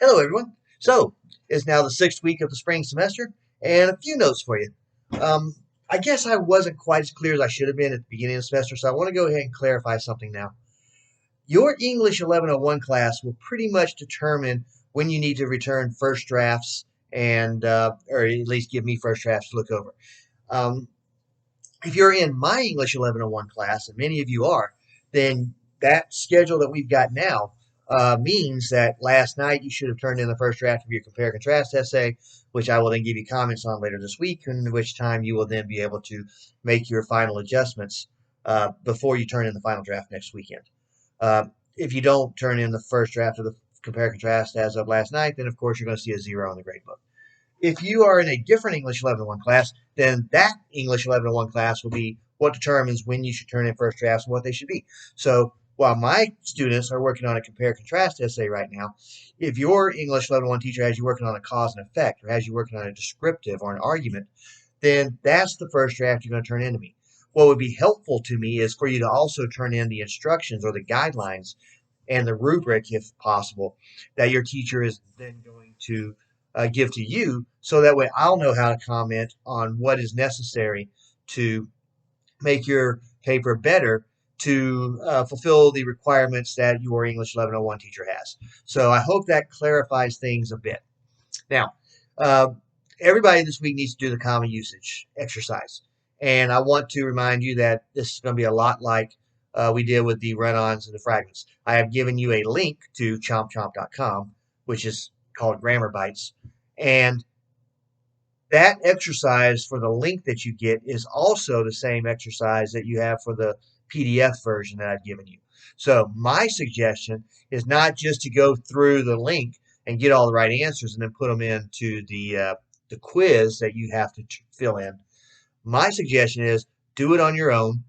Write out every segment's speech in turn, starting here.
Hello, everyone. So, it's now the sixth week of the spring semester, and a few notes for you. Um, I guess I wasn't quite as clear as I should have been at the beginning of the semester, so I want to go ahead and clarify something now. Your English 1101 class will pretty much determine when you need to return first drafts or at least give me first drafts to look over. Um, if you're in my English 1101 class, and many of you are, then that schedule that we've got now means that last night you should have turned in the first draft of your compare contrast essay, which I will then give you comments on later this week, in which time you will then be able to make your final adjustments before you turn in the final draft next weekend. If you don't turn in the first draft of the compare contrast as of last night, then of course you're going to see a 0 in the grade book. If you are in a different English 1101 class, then that English 1101 class will be what determines when you should turn in first drafts and what they should be. So while my students are working on a compare contrast essay right now, if your English 1101 teacher has you working on a cause and effect or has you working on a descriptive or an argument, then that's the first draft you're going to turn into me. What would be helpful to me is for you to also turn in the instructions or the guidelines and the rubric, if possible, that your teacher is then going to give to you, so that way I'll know how to comment on what is necessary to make your paper better to fulfill the requirements that your English 1101 teacher has. So I hope that clarifies things a bit. Now, uh, everybody this week needs to do the common usage exercise. And I want to remind you that this is going to be a lot like we did with the run-ons and the fragments. I have given you a link to chompchomp.com, which is called Grammar Bites. And that exercise for the link that you get is also the same exercise that you have for the PDF version that I've given you. So my suggestion is not just to go through the link and get all the right answers and then put them into the quiz that you have to fill in. My suggestion is do it on your own.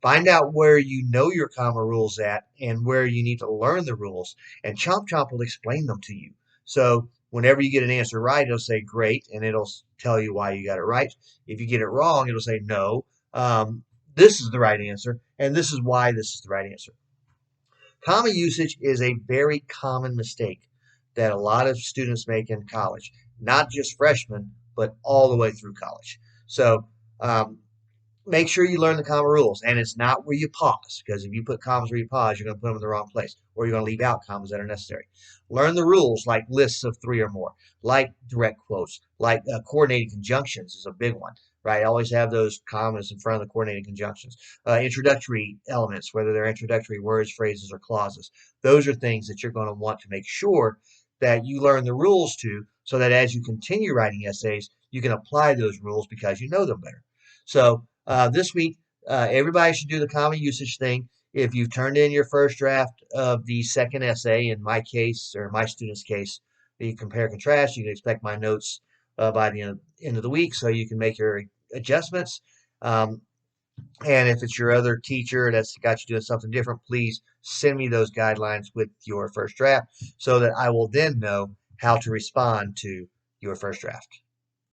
Find out where you know your comma rules at and where you need to learn the rules, and Chomp Chomp will explain them to you. So whenever you get an answer right, it'll say great, and it'll tell you why you got it right. If you get it wrong, it'll say no. This is the right answer, and this is why this is the right answer. Comma usage is a very common mistake that a lot of students make in college, not just freshmen, but all the way through college. So um, make sure you learn the comma rules, and it's not where you pause, because if you put commas where you pause, you're going to put them in the wrong place, or you're going to leave out commas that are necessary. Learn the rules, like lists of 3 or more, like direct quotes, like coordinating conjunctions is a big one, right? Always have those commas in front of the coordinating conjunctions. Introductory elements, whether they're introductory words, phrases, or clauses. Those are things that you're going to want to make sure that you learn the rules to, so that as you continue writing essays, you can apply those rules because you know them better. So this week, everybody should do the common usage thing. If you've turned in your first draft of the second essay, in my case, or my student's case, the compare contrast, you can expect my notes by the end of the week so you can make your adjustments. Um, and if it's your other teacher that's got you doing something different, please send me those guidelines with your first draft so that I will then know how to respond to your first draft.